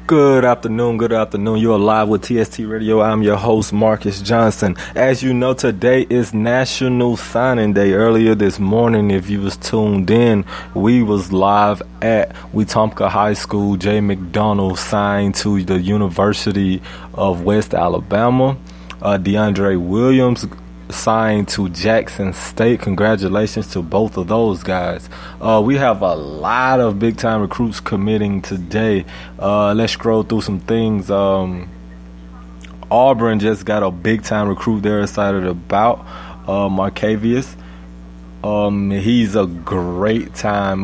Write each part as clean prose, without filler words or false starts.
Good afternoon, good afternoon. You're live with TST Radio. I'm your host, Marcus Johnson. As you know, today is National Signing Day. Earlier this morning, if you was tuned in, we was live at Wetumpka High School. Jay McDonald signed to the University of West Alabama. DeAndre Williams signed to Jackson State. Congratulations to both of those guys. We have a lot of big time recruits committing today. Let's scroll through some things. Auburn just got a big time recruit they're excited about, Marcavius. He's a great time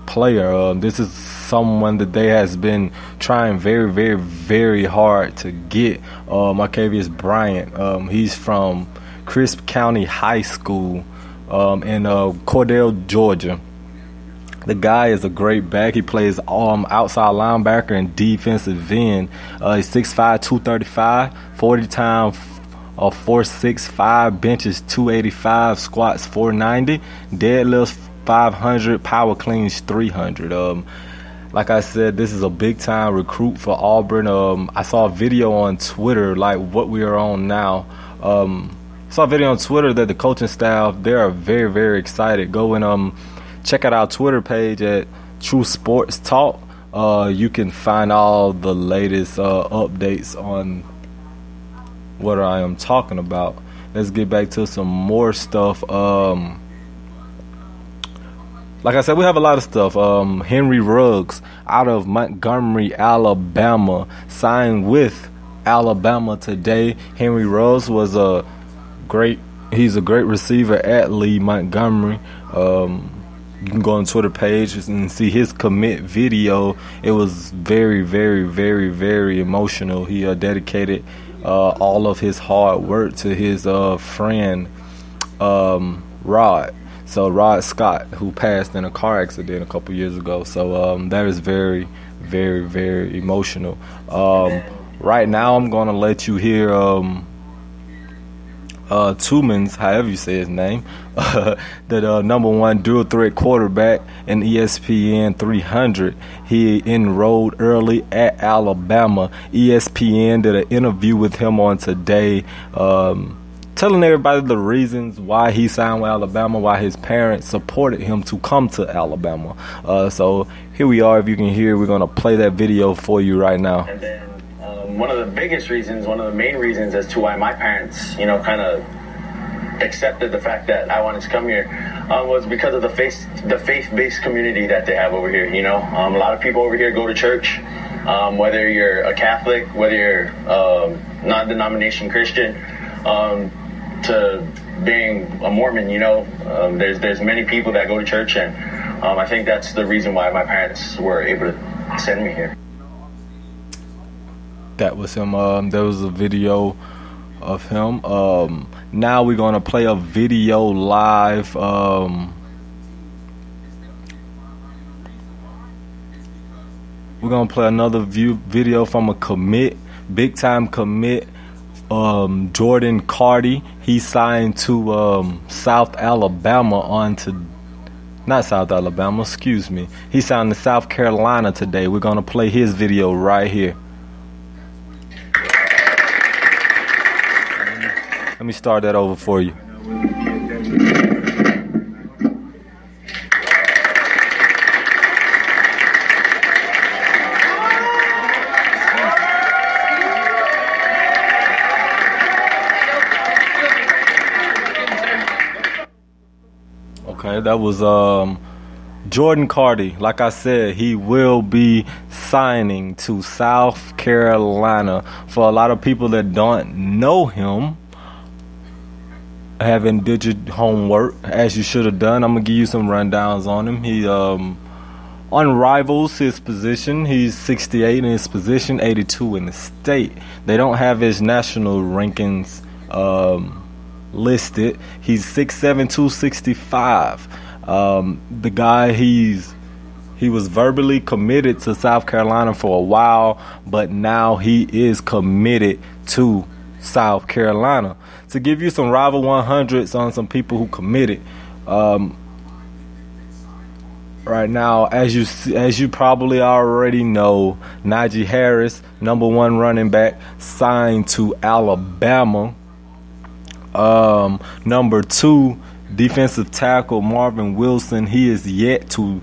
player. This is someone that they has been trying very hard to get. Marcavius Bryant. He's from Crisp County High School in Cordell, Georgia. The guy is a great back. He plays outside linebacker and defensive end. He's 6'5", 235, 40 time 465, benches 285, squats 490, deadlifts 500, power cleans 300. Like I said, this is a big time recruit for Auburn. I saw a video on Twitter, like what we are on now. Saw a video on Twitter that the coaching staff, they are very excited. Go and check out our Twitter page at True Sports Talk. You can find all the latest updates on what I am talking about. Let's get back to some more stuff. Like I said, we have a lot of stuff. Henry Ruggs out of Montgomery, Alabama, signed with Alabama today. Henry Ruggs was he's a great receiver at Lee Montgomery. You can go on Twitter page and see his commit video. It was very emotional. He dedicated all of his hard work to his friend Rod. So Rod Scott, who passed in a car accident a couple years ago. So that is very emotional. Right now, I'm gonna let you hear Tubman's, however you say his name, the #1 dual threat quarterback in ESPN 300. He enrolled early at Alabama. ESPN did an interview with him on today, telling everybody the reasons why he signed with Alabama, why his parents supported him to come to Alabama. So here we are. If you can hear, we're going to play that video for you right now. And then one of the biggest reasons, one of the main reasons as to why my parents, kind of accepted the fact that I wanted to come here was because of the faith-based community that they have over here. A lot of people over here go to church, whether you're a Catholic, whether you're non-denomination Christian, to being a Mormon, there's many people that go to church, and I think that's the reason why my parents were able to send me here. That was him. There was a video of him. Now we're gonna play a video live. We're gonna play another video from a big time commit. Jordan Carty, he signed to South Alabama He signed to South Carolina today. We're going to play his video right here. Let me start that over for you. Okay, that was Jordan Carty. Like I said, he will be signing to South Carolina. For a lot of people that don't know him, haven't did your homework as you should have done, I'm gonna give you some rundowns on him. He unrivals his position. He's 68 in his position, 82 in the state. They don't have his national rankings listed. He's 6'7", 265. The guy, he was verbally committed to South Carolina for a while, but now he is committed to South Carolina. To give you some Rival 100s on some people who committed, right now, as you probably already know, Najee Harris, number one running back, signed to Alabama. Number two, defensive tackle Marvin Wilson. He is yet to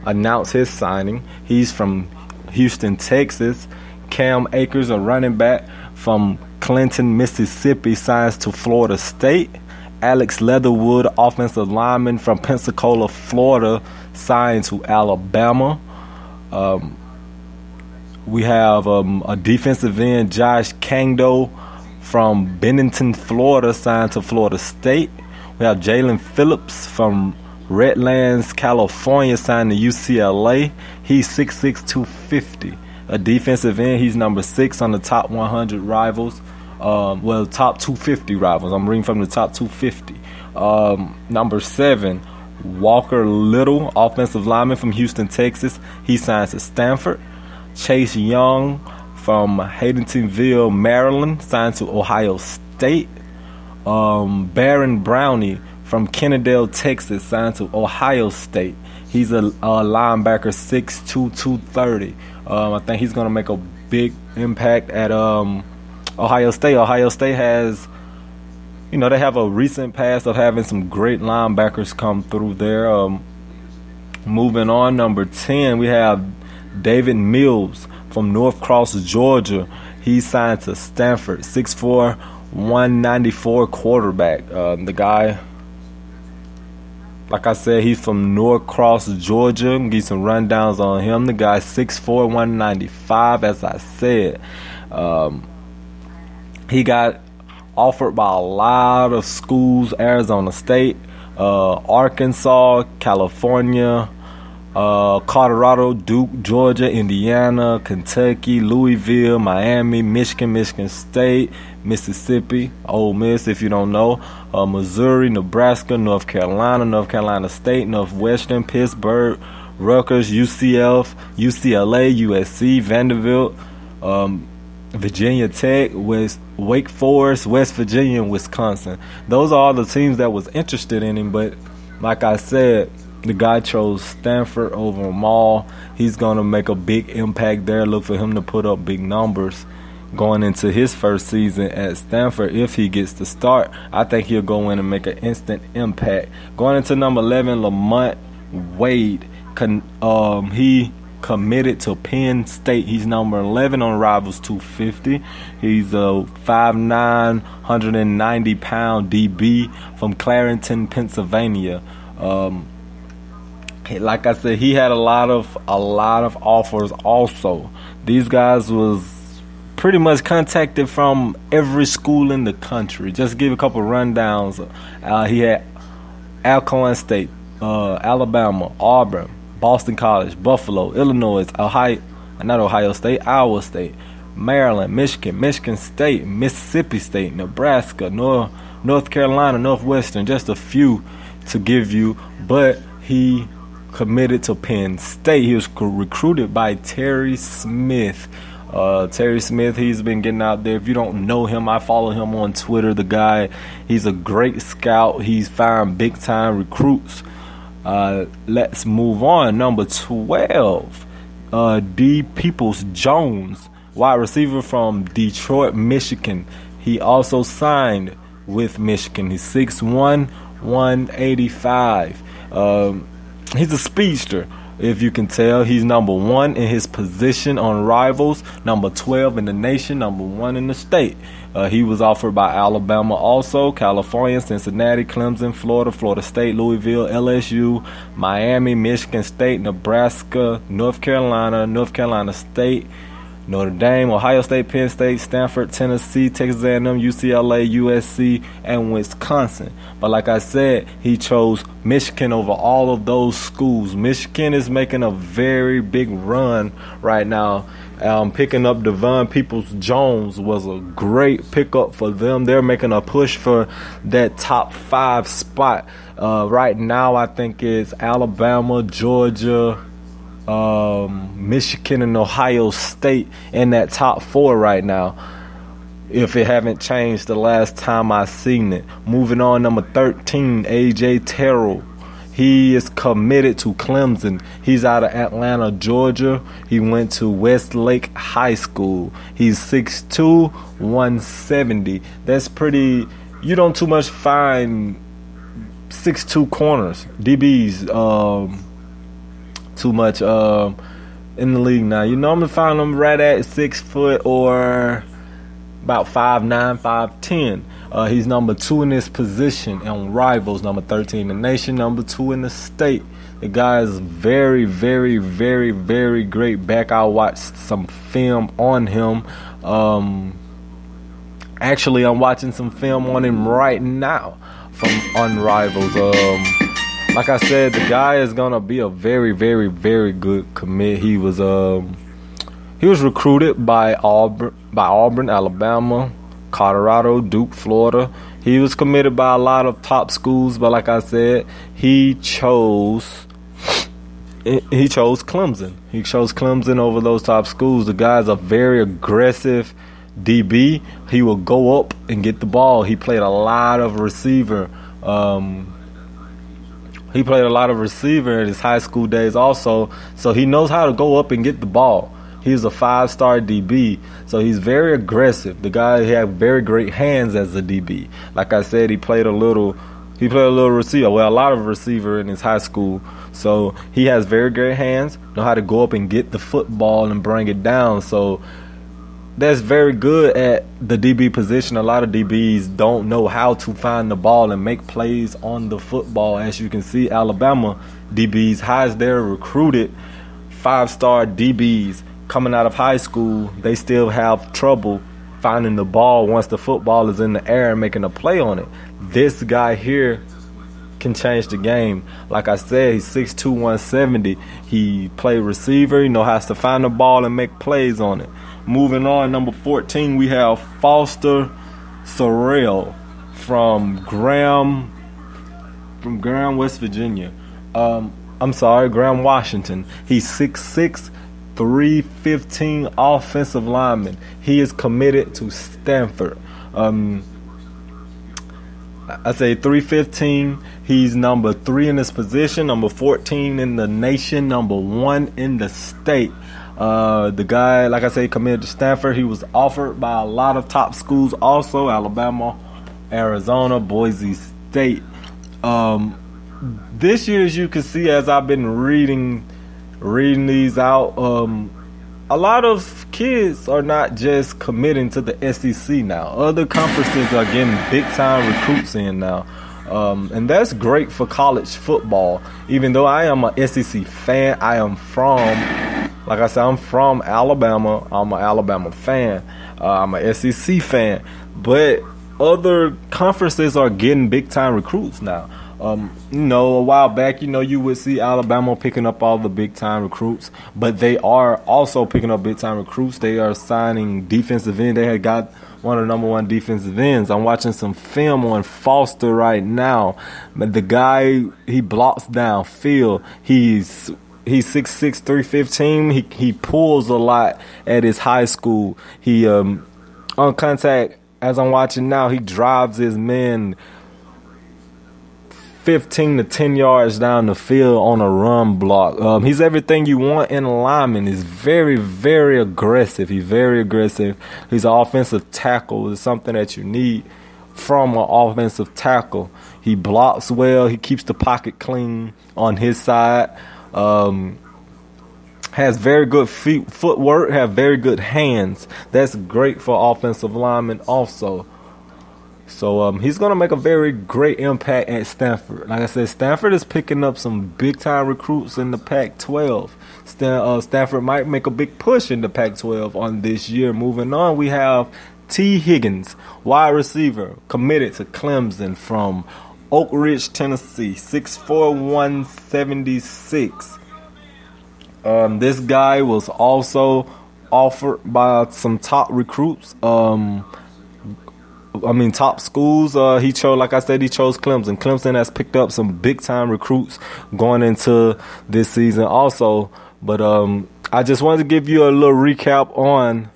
announce his signing. He's from Houston, Texas. Cam Akers, a running back from Clinton, Mississippi, signs to Florida State. Alex Leatherwood, offensive lineman from Pensacola, Florida, signed to Alabama. We have a defensive end, Josh Kangdo, from Bennington, Florida, signed to Florida State. We have Jalen Phillips from Redlands, California, signed to UCLA. He's 6'6", 250. A defensive end. He's number 6 on the top 100 rivals. Top 250 rivals. I'm reading from the top 250. Number 7, Walker Little, offensive lineman from Houston, Texas. He signs to Stanford. Chase Young from Haydenville, Maryland, signed to Ohio State. Baron Brownie from Kennedale, Texas, signed to Ohio State. He's a linebacker, 6'2", 230. I think he's going to make a big impact at Ohio State. Ohio State has, they have a recent past of having some great linebackers come through there. Moving on, number 10, we have David Mills from North Cross, Georgia. He signed to Stanford, 6'4", 194 quarterback. The guy, like I said, he's from North Cross, Georgia. Give some rundowns on him. The guy's 6'4", 195, as I said. He got offered by a lot of schools: Arizona State, Arkansas, California, Colorado, Duke, Georgia, Indiana, Kentucky, Louisville, Miami, Michigan State, Mississippi, Ole Miss if you don't know, Missouri, Nebraska, North Carolina State, Northwestern, Pittsburgh, Rutgers, UCF, UCLA, USC, Vanderbilt, Virginia Tech, Wake Forest, West Virginia, and Wisconsin. Those are all the teams that was interested in him, but like I said, the guy chose Stanford over them all. He's going to make a big impact there. Look for him to put up big numbers going into his first season at Stanford. If he gets to start, I think he'll go in and make an instant impact. Going into number 11, Lamont Wade. He committed to Penn State. He's number 11 on Rivals 250. He's a 5'9", 190-pound DB from Clarington, Pennsylvania. Like I said, he had a lot of offers also. These guys was pretty much contacted from every school in the country. Just to give a couple rundowns. He had Alcorn State, Alabama, Auburn, Boston College, Buffalo, Illinois, Iowa State, Maryland, Michigan State, Mississippi State, Nebraska, North Carolina, Northwestern, just a few to give you. But he committed to Penn State. He was recruited by Terry Smith. Terry Smith, he's been getting out there. If you don't know him, I follow him on Twitter. The guy, he's a great scout. He's found big-time recruits. Let's move on. Number 12, D. Peoples-Jones, wide receiver from Detroit, Michigan. He also signed with Michigan. He's 6'1", 185. He's a speedster. If you can tell, he's number 1 in his position on Rivals, number 12 in the nation, number 1 in the state. He was offered by Alabama also, California, Cincinnati, Clemson, Florida State, Louisville, LSU, Miami, Michigan State, Nebraska, North Carolina State, Notre Dame, Ohio State, Penn State, Stanford, Tennessee, Texas A&M, UCLA, USC, and Wisconsin. But like I said, he chose Michigan over all of those schools. Michigan is making a very big run right now. Picking up Devon Peoples-Jones was a great pickup for them. They're making a push for that top 5 spot. Right now, I think it's Alabama, Georgia, Michigan, and Ohio State in that top 4 right now, if it haven't changed the last time I seen it. Moving on, number 13, AJ Terrell. He is committed to Clemson. He's out of Atlanta, Georgia. He went to Westlake High School. He's 6'2", 170. That's pretty. You don't too much find 6'2" corners, DBs, too much in the league now. You normally find them right at 6 foot or about 5'9", 5'10". He's number 2 in his position on Rivals, number 13 in the nation, number 2 in the state. The guy is very, very, very, very great back. I watched some film on him. Actually, I'm watching some film on him right now on Rivals. Like I said, the guy is gonna be a very, very, very good commit. He was recruited by Auburn, Alabama, Colorado, Duke, Florida. He was committed by a lot of top schools, but like I said, he chose Clemson. He chose Clemson over those top schools. The guy's a very aggressive DB. He will go up and get the ball. He played a lot of receiver. He played a lot of receiver in his high school days also, so he knows how to go up and get the ball. He's a 5-star DB, so he's very aggressive. The guy had very great hands as a DB. Like I said, he played a little receiver, a lot of receiver in his high school. So he has very great hands, know how to go up and get the football and bring it down. So that's very good at the DB position. A lot of DBs don't know how to find the ball and make plays on the football. As you can see, Alabama DBs, how as they're recruited 5-star DBs coming out of high school, they still have trouble finding the ball once the football is in the air and making a play on it. This guy here can change the game. Like I said, he's 6'2", 170. He played receiver. He knows how to find the ball and make plays on it. Moving on, number 14, we have Foster Sorrell from Graham, West Virginia. Graham, Washington. He's 6'6", 315 offensive lineman. He is committed to Stanford. I say 315. He's number 3 in his position, number 14 in the nation, number 1 in the state. The guy, like I say, committed to Stanford. He was offered by a lot of top schools also, Alabama, Arizona, Boise State. This year, as you can see, as I've been reading these out, a lot of kids are not just committing to the SEC now. Other conferences are getting big-time recruits in now. And that's great for college football. Even though I am an SEC fan, I'm from Alabama. I'm an Alabama fan. I'm an SEC fan. But other conferences are getting big-time recruits now. A while back, you would see Alabama picking up all the big-time recruits, but they are also picking up big-time recruits. They are signing defensive end. They had got one of the number 1 defensive ends. I'm watching some film on Foster right now. But the guy, he blocks downfield. He's 6'6", 315. He pulls a lot at his high school. He on contact, as I'm watching now, he drives his men 15 to 10 yards down the field on a run block. He's everything you want in a lineman. He's very, very aggressive. He's very aggressive. He's an offensive tackle. It's something that you need from an offensive tackle. He blocks well. He keeps the pocket clean on his side. Has very good footwork. Have very good hands. That's great for offensive linemen also. So he's going to make a very great impact at Stanford. Like I said, Stanford is picking up some big-time recruits in the Pac-12. Stanford might make a big push in the Pac-12 on this year. Moving on, we have T. Higgins, wide receiver, committed to Clemson from Oak Ridge, Tennessee, 6'4", 176. This guy was also offered by some top recruits. Top schools. He chose Clemson. Clemson has picked up some big-time recruits going into this season also. But I just wanted to give you a little recap on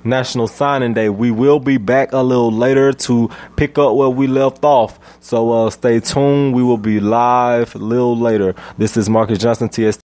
National Signing Day. We will be back a little later to pick up where we left off. So stay tuned. We will be live a little later. This is Marcus Johnson, TST.